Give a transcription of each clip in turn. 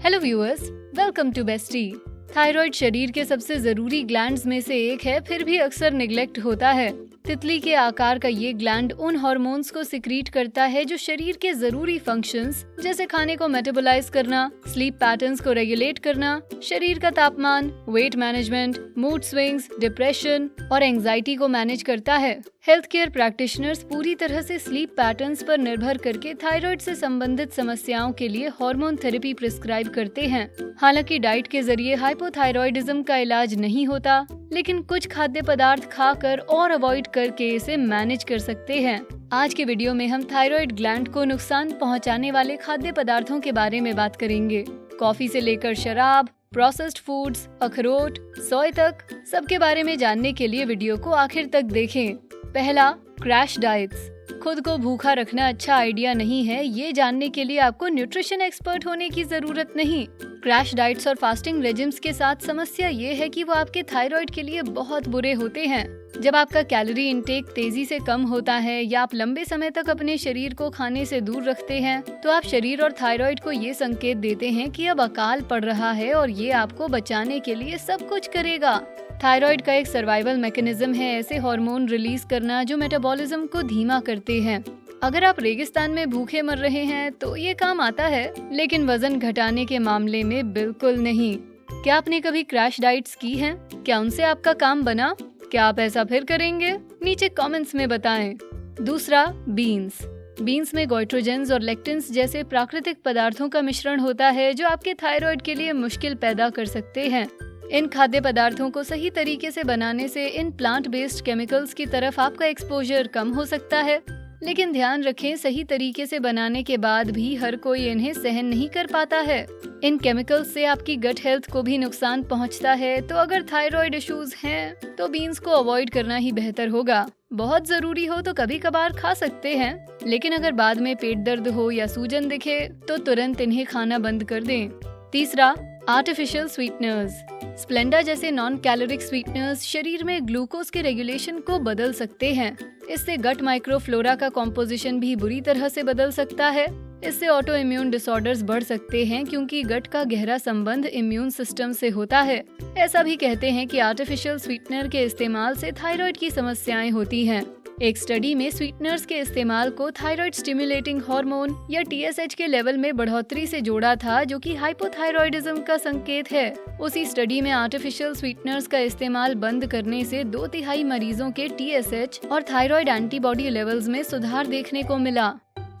Hello viewers, welcome to besty. Thyroid शरीर के सबसे जरूरी ग्लैंड्स में से एक है, फिर भी अक्सर निग्लेक्ट होता है। तितली के आकार का ये ग्लैंड उन हार्मोन्स को सिक्रीट करता है जो शरीर के जरूरी फंक्शंस जैसे खाने को मेटाबोलाइज करना, स्लीप पैटर्न्स को रेगुलेट करना, शरीर का तापमान, weight management, mood swings, depression और एंजाइटी को मैनेज करता है। हेल्थ केयर प्रैक्टिशनर्स पूरी तरह से स्लीप पैटर्न्स पर निर्भर करके थायराइड से संबंधित समस्याओं के लिए हार्मोन थेरेपी प्रिस्क्राइब करते हैं। हालांकि डाइट के जरिए हाइपोथायरॉयडिज्म का इलाज नहीं होता, लेकिन कुछ खाद्य पदार्थ खाकर और अवॉइड करके इसे मैनेज कर सकते हैं। आज के वीडियो में हम थायराइड ग्लैंड को नुकसान पहुंचाने वाले खाद्य पदार्थों के बारे में बात करेंगे। कॉफी से लेकर शराब, प्रोसेस्ड फूड्स, अखरोट, सोय तक, सबके बारे में जानने के लिए वीडियो को आखिर तक देखें। पहला, क्रैश डाइट्स। खुद को भूखा रखना अच्छा आइडिया नहीं है, ये जानने के लिए आपको न्यूट्रिशन एक्सपर्ट होने की जरूरत नहीं। क्रैश डाइट्स और फास्टिंग रेजिम्स के साथ समस्या ये है कि वो आपके थायराइड के लिए बहुत बुरे होते हैं। जब आपका कैलोरी इंटेक तेजी से कम होता है या आप लंबे समय तक अपने शरीर को खाने से दूर रखते हैं, तो आप शरीर और थायराइड को ये संकेत देते हैं कि अब अकाल पड़ रहा है और ये आपको बचाने के लिए सब कुछ करेगा। थायराइड का एक सर्वाइवल मैकेनिज्म है ऐसे हार्मोन रिलीज करना जो मेटाबॉलिज्म को धीमा करते हैं। अगर आप रेगिस्तान में भूखे मर रहे हैं तो ये काम आता है, लेकिन वजन घटाने के मामले में बिल्कुल नहीं। क्या आपने कभी क्रैश डाइट्स की हैं? क्या उनसे आपका काम बना? क्या आप ऐसा फिर करेंगे? नीचे कमेंट्स में बताएं। दूसरा, बीन्स। बीन्स में गोइट्रोजेंस और लेक्टिन्स जैसे प्राकृतिक पदार्थों का मिश्रण होता है जो आपके थायराइड के लिए मुश्किल पैदा कर सकते हैं। इन खाद्य पदार्थों को सही तरीके से बनाने से इन प्लांट बेस्ड केमिकल्स की तरफ आपका एक्सपोजर कम हो सकता है, लेकिन ध्यान रखें, सही तरीके से बनाने के बाद भी हर कोई इन्हें सहन नहीं कर पाता है। इन केमिकल्स से आपकी गट हेल्थ को भी नुकसान पहुंचता है, तो अगर थायराइड इश्यूज हैं तो बीन्स को अवॉइड करना ही बेहतर होगा। बहुत जरूरी हो तो कभी कभार खा सकते हैं, लेकिन अगर बाद में पेट दर्द हो या सूजन दिखे तो तुरंत इन्हें खाना बंद कर दें। तीसरा, आर्टिफिशियल स्वीटनर्स। स्प्लेंडा जैसे नॉन कैलोरिक स्वीटनर्स शरीर में ग्लूकोज के रेगुलेशन को बदल सकते हैं। इससे गट माइक्रोफ्लोरा का कॉम्पोजिशन भी बुरी तरह से बदल सकता है। इससे ऑटो इम्यून डिसऑर्डर्स बढ़ सकते हैं, क्योंकि गट का गहरा संबंध इम्यून सिस्टम से होता है। ऐसा भी कहते हैं कि आर्टिफिशियल स्वीटनर के इस्तेमाल से थायराइड की समस्याएं होती हैं। एक स्टडी में स्वीटनर्स के इस्तेमाल को थायराइड स्टिमुलेटिंग हार्मोन या TSH के लेवल में बढ़ोतरी से जोड़ा था, जो कि हाइपोथायरॉयडिज्म का संकेत है। उसी स्टडी में आर्टिफिशियल स्वीटनर्स का इस्तेमाल बंद करने से 2/3 मरीजों के TSH और थायराइड एंटीबॉडी लेवल्स में सुधार देखने को मिला।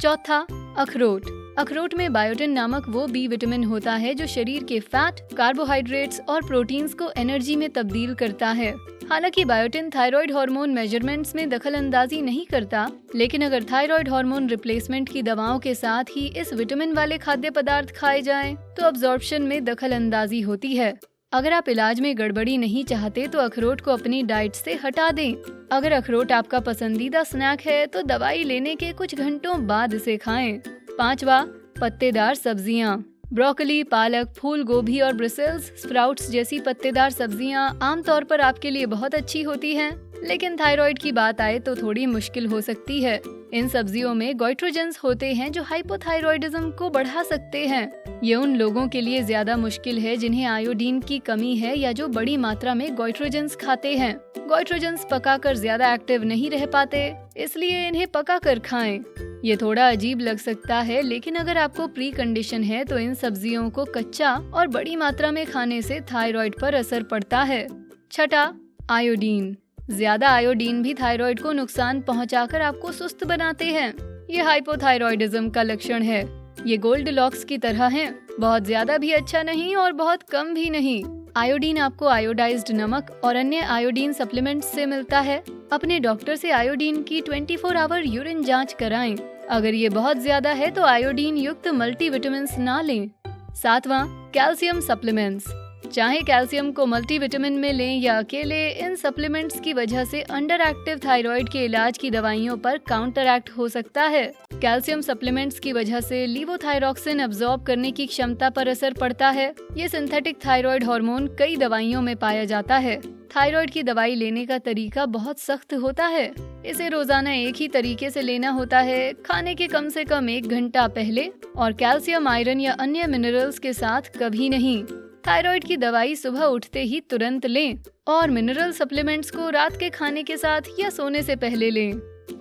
चौथा, अखरोट। अखरोट में बायोटिन नामक वो बी विटामिन होता है जो शरीर के फैट, कार्बोहाइड्रेट्स और प्रोटीन्स को एनर्जी में तब्दील करता है। हालांकि बायोटिन थायराइड हार्मोन मेजरमेंट्स में दखल अंदाजी नहीं करता, लेकिन अगर थायराइड हार्मोन रिप्लेसमेंट की दवाओं के साथ ही इस विटामिन वाले खाद्य पदार्थ खाए जाएं, तो अब्जॉर्प्शन में दखल अंदाजी होती है। अगर आप इलाज में गड़बड़ी नहीं चाहते तो अखरोट को अपनी डाइट से हटा दें। अगर अखरोट आपका पसंदीदा स्नैक है तो दवाई लेने के कुछ घंटों बाद इसे खाएं। पांचवा, पत्तेदार सब्जियां। ब्रोकली, पालक, फूल गोभी और ब्रसेल्स स्प्राउट्स जैसी पत्तेदार सब्जियां आमतौर पर आपके लिए बहुत अच्छी होती हैं, लेकिन थायराइड की बात आए तो थोड़ी मुश्किल हो सकती है। इन सब्जियों में गोइट्रोजेंस होते हैं जो हाइपोथायरॉयडिज्म को बढ़ा सकते हैं। ये उन लोगों के लिए ज्यादा मुश्किल है जिन्हें आयोडीन की कमी है या जो बड़ी मात्रा में गोइट्रोजेंस खाते हैं। गोइट्रोजेंस पकाकर ज्यादा एक्टिव नहीं रह पाते, इसलिए इन्हें पकाकर खाएं। ये थोड़ा अजीब लग सकता है, लेकिन अगर आपको प्री कंडीशन है तो इन सब्जियों को कच्चा और बड़ी मात्रा में खाने से थायराइड पर असर पड़ता है। छठा, आयोडीन। ज्यादा आयोडीन भी थायराइड को नुकसान पहुंचाकर आपको सुस्त बनाते हैं। ये हाइपोथायरॉयडिज्म का लक्षण है। ये गोल्डलॉक्स की तरह हैं, बहुत ज्यादा भी अच्छा नहीं और बहुत कम भी नहीं। आयोडीन आपको आयोडाइज्ड नमक और अन्य आयोडीन सप्लीमेंट्स से मिलता है। अपने डॉक्टर से आयोडीन की 24 आवर यूरिन जांच कराएं। अगर ये बहुत ज्यादा है तो आयोडीन युक्त मल्टीविटामिन्स ना लें। सातवां, कैल्शियम सप्लीमेंट्स। चाहे कैल्शियम को मल्टीविटामिन में लें या अकेले, इन सप्लीमेंट्स की वजह से अंडर एक्टिव थायराइड के इलाज की दवाइयों पर काउंटर एक्ट हो सकता है। कैल्शियम सप्लीमेंट्स की वजह से लीवोथायरॉक्सिन अब्सॉर्ब करने की क्षमता पर असर पड़ता है। ये सिंथेटिक थायराइड हार्मोन कई दवाइयों में पाया जाता है। थायराइड की दवाई लेने का तरीका बहुत सख्त होता है। इसे रोजाना एक ही तरीके से लेना होता है, खाने के कम से कम 1 घंटा पहले, और कैल्शियम, आयरन या अन्य मिनरल्स के साथ कभी नहीं। थायराइड की दवाई सुबह उठते ही तुरंत लें और मिनरल सप्लीमेंट्स को रात के खाने के साथ या सोने से पहले लें।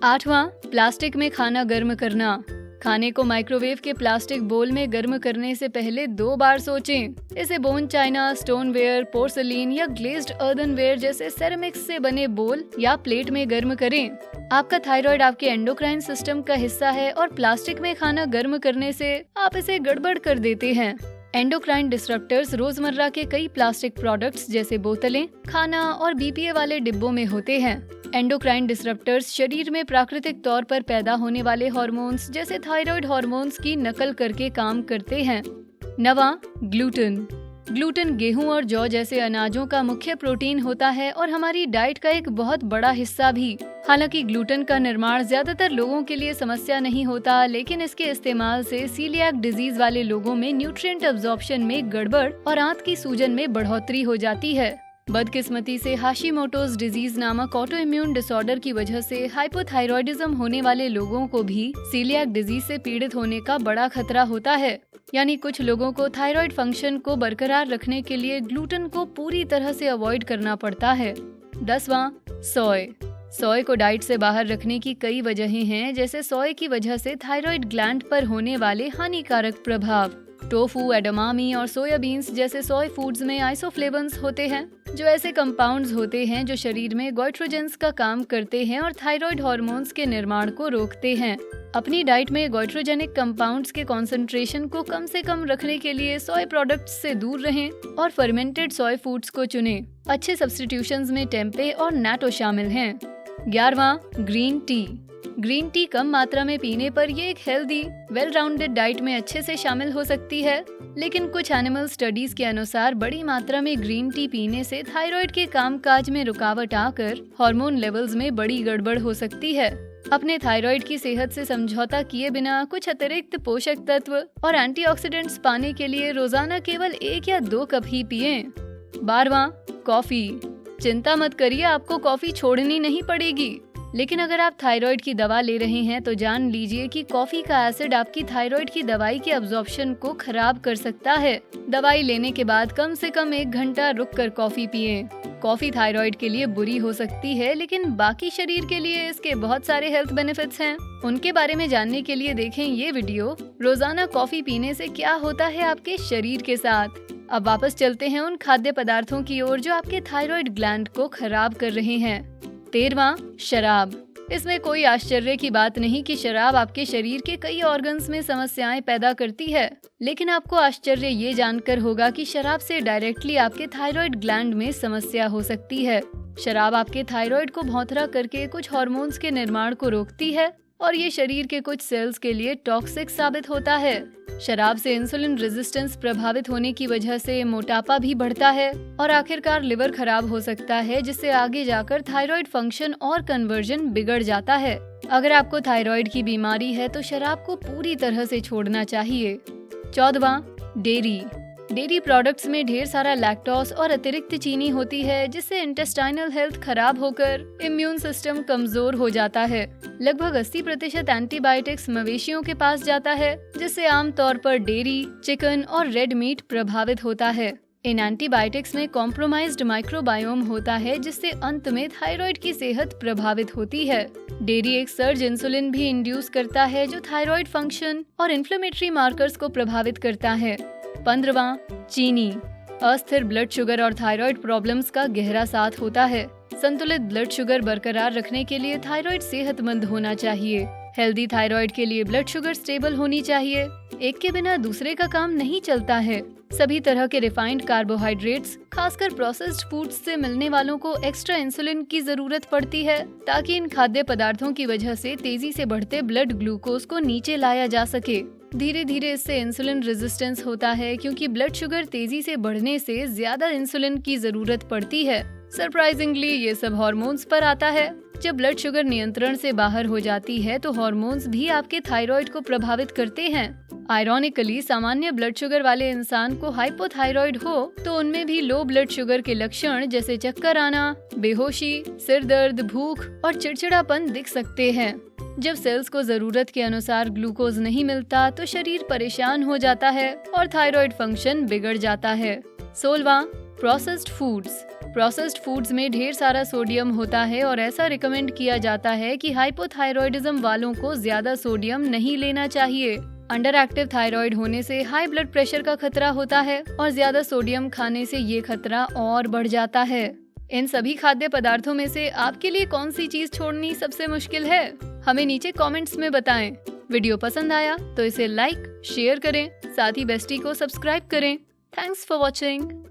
8वां, प्लास्टिक में खाना गर्म करना। खाने को माइक्रोवेव के प्लास्टिक बोल में गर्म करने से पहले 2 बार सोचें। इसे बोन चाइना, स्टोनवेयर, पोर्सलीन या ग्लेज्ड अर्दनवेयर जैसे सेरेमिक्स से बने बोल या प्लेट में गर्म करें। आपका थायराइड आपके एंडोक्राइन सिस्टम का हिस्सा है और प्लास्टिक में खाना गर्म करने से आप इसे गड़बड़ कर देते हैं। एंडोक्राइन डिसरप्टर्स रोजमर्रा के कई प्लास्टिक प्रोडक्ट्स जैसे बोतलें, खाना और बीपीए वाले डिब्बों में होते हैं। एंडोक्राइन डिसरप्टर्स शरीर में प्राकृतिक तौर पर पैदा होने वाले हार्मोन्स जैसे थायराइड हार्मोन्स की नकल करके काम करते हैं। 9वां, ग्लूटेन। ग्लूटेन गेहूं और जौ जैसे अनाजों का मुख्य प्रोटीन होता है और हमारी डाइट का एक बहुत बड़ा हिस्सा भी। हालांकि ग्लूटेन का निर्माण ज्यादातर लोगों के लिए समस्या नहीं होता, लेकिन इसके इस्तेमाल से सीलियाक डिजीज वाले लोगों में न्यूट्रिएंट अब्जॉर्प्शन में गड़बड़ और आंत की सूजन में बढ़ोतरी हो जाती है। बदकिस्मती से हाशिमोटोज डिजीज नामक ऑटो इम्यून डिसऑर्डर की वजह से हाइपोथायरॉयडिज्म होने वाले लोगों को भी सीलियाक डिजीज से पीड़ित होने का बड़ा खतरा होता है। यानी कुछ लोगों को थायराइड फंक्शन को बरकरार रखने के लिए ग्लूटेन को पूरी तरह से अवॉइड करना पड़ता है। 10वां, सोय। सोय को डाइट से बाहर रखने की कई वजहें हैं, जैसे सोय की वजह से थायराइड ग्लैंड पर होने वाले हानिकारक प्रभाव। टोफू, एडमामी और सोयाबीन्स जैसे सोय फूड्स में आइसोफ्लेवन्स होते हैं, जो ऐसे कंपाउंड्स होते हैं जो शरीर में गोइट्रोजेंस का काम करते हैं और थायराइड हार्मोन्स के निर्माण को रोकते हैं। अपनी डाइट में गोइट्रोजेनिक कंपाउंड्स के कॉन्सेंट्रेशन को कम से कम रखने के लिए सोय प्रोडक्ट्स से दूर रहें और फर्मेंटेड सोय फूड्स को चुनें। अच्छे सब्स्टिट्यूशंस में टेम्पे और नाटो शामिल हैं। 11वां, ग्रीन टी। ग्रीन टी कम मात्रा में पीने पर ये एक हेल्दी, वेल राउंडेड डाइट में अच्छे से शामिल हो सकती है, लेकिन कुछ एनिमल स्टडीज के अनुसार बड़ी मात्रा में ग्रीन टी पीने से थायराइड के कामकाज में रुकावट आकर हार्मोन लेवल्स में बड़ी गड़बड़ हो सकती है। अपने थायराइड की सेहत से समझौता किए बिना कुछ अतिरिक्त पोषक तत्व और एंटीऑक्सीडेंट्स पाने के लिए रोजाना केवल 1 या 2 कप ही पिएं। 12वां, कॉफी। चिंता मत करिए, आपको कॉफी छोड़नी नहीं पड़ेगी, लेकिन अगर आप थायराइड की दवा ले रहे हैं तो जान लीजिए कि कॉफी का एसिड आपकी थायराइड की दवाई के अब्जॉर्प्शन को खराब कर सकता है। दवाई लेने के बाद कम से कम 1 घंटा रुककर कॉफी पिएं। कॉफी थायराइड के लिए बुरी हो सकती है, लेकिन बाकी शरीर के लिए इसके बहुत सारे हेल्थ बेनिफिट्स हैं। उनके बारे में जानने के लिए देखें ये वीडियो, रोजाना कॉफी पीने से क्या होता है आपके शरीर के साथ। अब वापस चलते हैं उन खाद्य पदार्थों की ओर जो आपके थायराइड ग्लैंड को खराब कर रहे हैं। 13वां, शराब। इसमें कोई आश्चर्य की बात नहीं कि शराब आपके शरीर के कई ऑर्गन्स में समस्याएं पैदा करती है, लेकिन आपको आश्चर्य ये जानकर होगा कि शराब से डायरेक्टली आपके थायराइड ग्लैंड में समस्या हो सकती है। शराब आपके थायराइड को भौंथरा करके कुछ हार्मोन्स के निर्माण को रोकती है और ये शरीर के कुछ सेल्स के लिए टॉक्सिक साबित होता है। शराब से इंसुलिन रेजिस्टेंस प्रभावित होने की वजह से मोटापा भी बढ़ता है और आखिरकार लिवर खराब हो सकता है, जिससे आगे जाकर थायराइड फंक्शन और कन्वर्जन बिगड़ जाता है। अगर आपको थायराइड की बीमारी है तो शराब को पूरी तरह से छोड़ना चाहिए। 14वां, डेयरी। डेयरी प्रोडक्ट्स में ढेर सारा लैक्टोज और अतिरिक्त चीनी होती है, जिससे इंटेस्टाइनल हेल्थ खराब होकर इम्यून सिस्टम कमजोर हो जाता है। लगभग 80% एंटीबायोटिक्स मवेशियों के पास जाता है, जिससे आमतौर पर डेयरी, चिकन और रेड मीट प्रभावित होता है। इन एंटीबायोटिक्स में कॉम्प्रोमाइज्ड माइक्रोबायोम होता है, जिससे अंत में थायराइड की सेहत प्रभावित होती है। डेयरी एक सर्ज इंसुलिन भी इंड्यूस करता है, जो थायराइड फंक्शन और इन्फ्लेमेटरी मार्कर्स को प्रभावित करता है। 15वां, चीनी। अस्थिर ब्लड शुगर और थायराइड प्रॉब्लम्स का गहरा साथ होता है। संतुलित ब्लड शुगर बरकरार रखने के लिए थायराइड सेहतमंद होना चाहिए। हेल्दी थायराइड के लिए ब्लड शुगर स्टेबल होनी चाहिए। एक के बिना दूसरे का काम नहीं चलता है। सभी तरह के रिफाइंड कार्बोहाइड्रेट्स, खासकर प्रोसेस्ड फूड्स से मिलने वालों को एक्स्ट्रा इंसुलिन की जरूरत पड़ती है, ताकि इन खाद्य पदार्थों की वजह से तेजी से बढ़ते ब्लड ग्लूकोज को नीचे लाया जा सके। धीरे धीरे इससे इंसुलिन रेजिस्टेंस होता है, क्योंकि ब्लड शुगर तेजी से बढ़ने से ज्यादा इंसुलिन की जरूरत पड़ती है। सरप्राइजिंगली ये सब हार्मोन्स पर आता है। जब ब्लड शुगर नियंत्रण से बाहर हो जाती है तो हार्मोन्स भी आपके थायराइड को प्रभावित करते हैं। आयरॉनिकली सामान्य ब्लड शुगर वाले इंसान को हाइपोथायराइड हो तो उनमें भी लो ब्लड शुगर के लक्षण जैसे चक्कर आना, बेहोशी, सिर दर्द, भूख और चिड़चिड़ापन दिख सकते हैं। जब सेल्स को जरूरत के अनुसार ग्लूकोज नहीं मिलता तो शरीर परेशान हो जाता है और थायराइड फंक्शन बिगड़ जाता है। 16वां, प्रोसेस्ड फूड्स। प्रोसेस्ड फूड्स में ढेर सारा सोडियम होता है और ऐसा रिकमेंड किया जाता है कि हाइपोथायरॉयडिज्म वालों को ज्यादा सोडियम नहीं लेना चाहिए। अंडर एक्टिव थायराइड होने से हाई ब्लड प्रेशर का खतरा होता है और ज्यादा सोडियम खाने से ये खतरा और बढ़ जाता है। इन सभी खाद्य पदार्थों में से आपके लिए कौन सी चीज छोड़नी सबसे मुश्किल है? हमें नीचे कमेंट्स में बताएं। वीडियो पसंद आया तो इसे लाइक, शेयर करें, साथ ही बेस्टी को सब्सक्राइब करें। Thanks for watching.